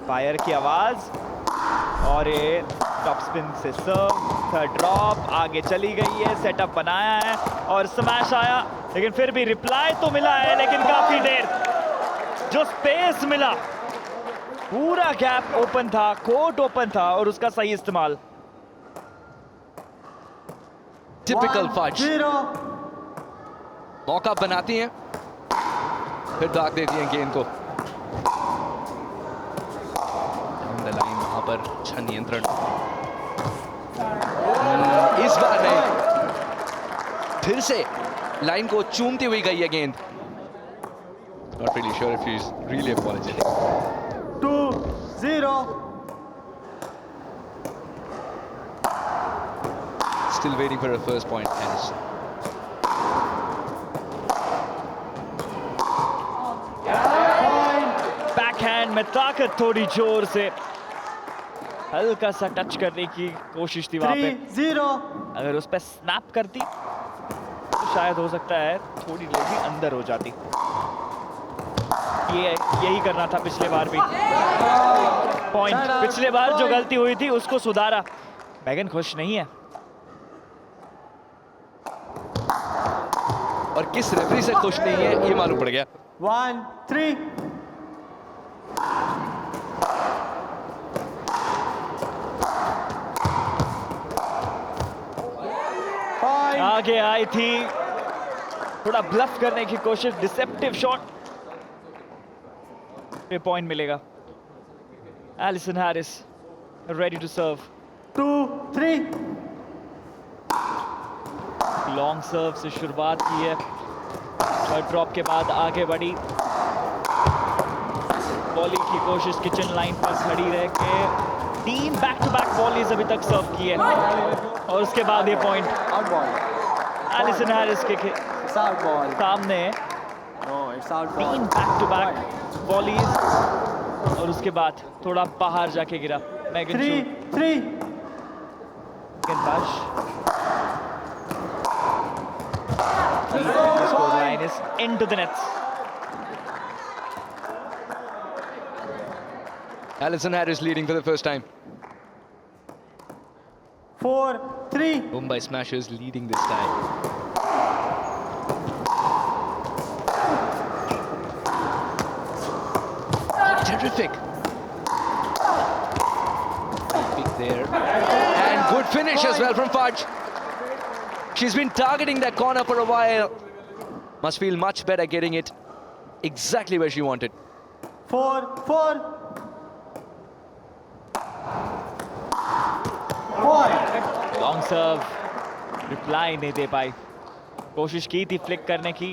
Fire की आवाज और ये टॉप स्पिन से सर्व, थर्ड ड्रॉप, आगे चली गई है, सेटअप बनाया है और स्मैश आया, लेकिन फिर भी रिप्लाई तो मिला है, लेकिन काफी देर जो स्पेस मिला, पूरा गैप ओपन था, कोर्ट ओपन था और उसका सही इस्तेमाल। टिपिकल फज, मौका बनाती हैं फिर दाग देती हैं गेंद को। लाइन वहां पर अच्छा नियंत्रण, इस बार नहीं, फिर से लाइन को चूमती हुई गई है गेंद। Not really sure if he's really apologetic. 2-0. Still waiting for a first point, Harris. Backhand में ताकत, थोड़ी जोर से हल्का सा टच करने की कोशिश थी वहां पे। 3-0. अगर उस पर स्नैप करती तो शायद हो सकता है थोड़ी लेगी अंदर हो जाती। यही करना था पिछले बार भी। पॉइंट, पिछले बार जो गलती हुई थी उसको सुधारा। मैगन खुश नहीं है। और किस रेफरी से खुश नहीं है ये मालूम पड़ गया। 1-3. आगे आई थी, थोड़ा ब्लफ करने की कोशिश, डिसेप्टिव शॉट पे पॉइंट मिलेगा। Allison Harris ready to serve. 2-3. Long serve से शुरुआत की है, थर्ड ड्रॉप के बाद आगे बढ़ी, बॉलिंग की कोशिश किचन लाइन पर खड़ी रह के, 3 बैक टू बैक बॉलीज अभी तक सर्व की है और उसके बाद ये point Out ball. Allison Harris के It's out ball. सामने। No, it's out ball. 3 back to back volleys और उसके बाद थोड़ा बाहर जाके गिरा। Megan 3-3. Bash. The scoreline is into the nets. Alison Harris leading for the first time. 4-3. Mumbai Smashers leading this time. Terrific. Big there. And good finish as well from Fudge. She's been targeting that corner for a while. Must feel much better getting it exactly where she wanted. 4-4. Long serve, reply नहीं दे पाई। कोशिश की थी flick करने की,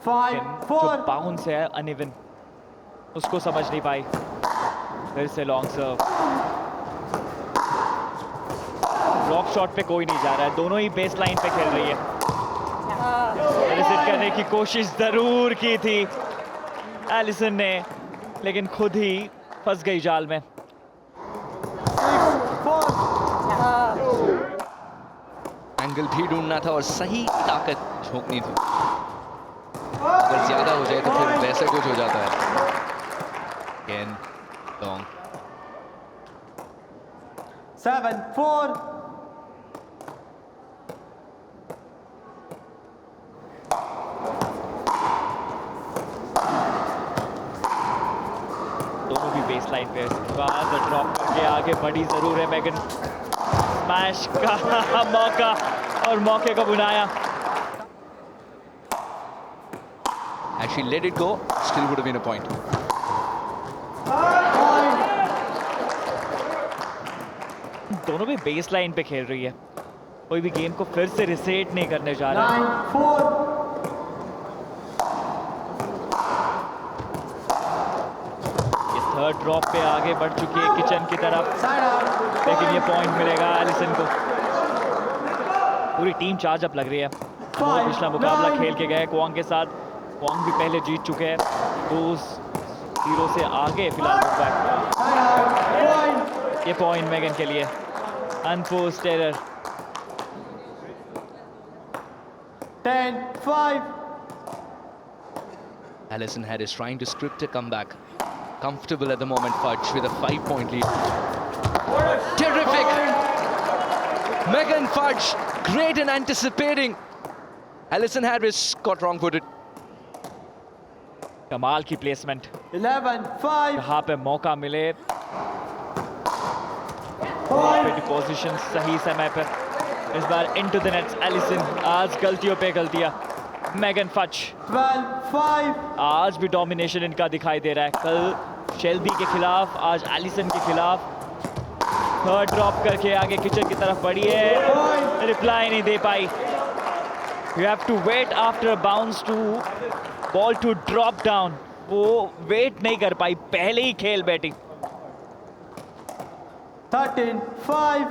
जो 5-4. Bounce है uneven, उसको समझ नहीं पाई। फिर से लॉन्ग सर्व, ड्रॉप शॉट पे कोई नहीं जा रहा है, दोनों ही बेस लाइन पे खेल रही है। रिसेट करने की कोशिश जरूर की थी एलिसन ने, लेकिन खुद ही फंस गई जाल में। एंगल भी ढूंढना था और सही ताकत झोंकनी थी। अगर ज्यादा हो जाए तो फिर वैसे कुछ हो जाता है। Again, long. 7-4. दोनों भी बेस लाइन पे ड्रॉप करके आगे बढ़ी जरूर है मैगन। स्मैश का मौका और मौके को बुनाया। Had she let it go, still would have been a point. दोनों भी बेस लाइन पे खेल रही है, कोई भी गेम को फिर से रिसेट नहीं करने जा रहा है। 9-4. ये थर्ड ड्रॉप पे आगे बढ़ चुकी है किचन की तरफ, Side out. लेकिन ये पॉइंट मिलेगा एलिसन को। पूरी टीम चार्ज अप लग रही है। वो पिछला मुकाबला खेल के गए क्वांग के साथ, क्वांग भी पहले जीत चुके हैं। 2-0 से आगे फिलहाल Point. ये पॉइंट मैगन के लिए। Unforced error. 10-5. Alison Harris trying to script a comeback. Comfortable at the moment, Fudge with a 5-point lead. Terrific! Megan Fudge, great in anticipating. Alison Harris got wrong-footed. कमाल की प्लेसमेंट, 11-5. यहाँ पे मौका मिले, position सही समय पर। इस बार इनटू द नेट्स एलिसन, आज गलतियों पे गलतियां। मेगन फच 12-5. आज भी डोमिनेशन इनका दिखाई दे रहा है, कल शेल्बी के खिलाफ, आज एलिसन के खिलाफ। थर्ड ड्रॉप करके आगे किचन की तरफ बढ़ी है, रिप्लाई नहीं दे पाई। You have to wait after bounce to ball to drop down, वो वेट नहीं कर पाई, पहले ही खेल बैठी। 13-5.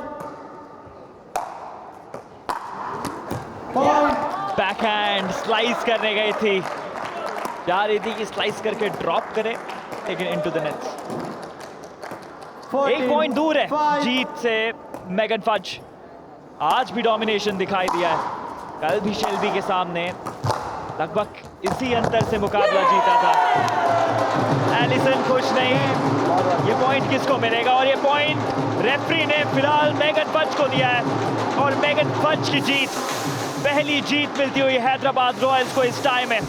Point. बैकहैंड स्लाइस करने गई थी, जा रही थी कि स्लाइस करके ड्रॉप करे, लेकिन इनटू द नेट्स। 14, एक पॉइंट दूर है 5. जीत से मेगन फज। आज भी डोमिनेशन दिखाई दिया है, कल भी शेल्बी के सामने लगभग इसी अंतर से मुकाबला जीता था। एलिसन खुश नहीं, ये पॉइंट किसको मिलेगा? और ये पॉइंट रेफरी ने फिलहाल मेगन फज को दिया है, और मेगन फज की जीत, पहली जीत मिलती हुई हैदराबाद रॉयल्स को इस टाइम में।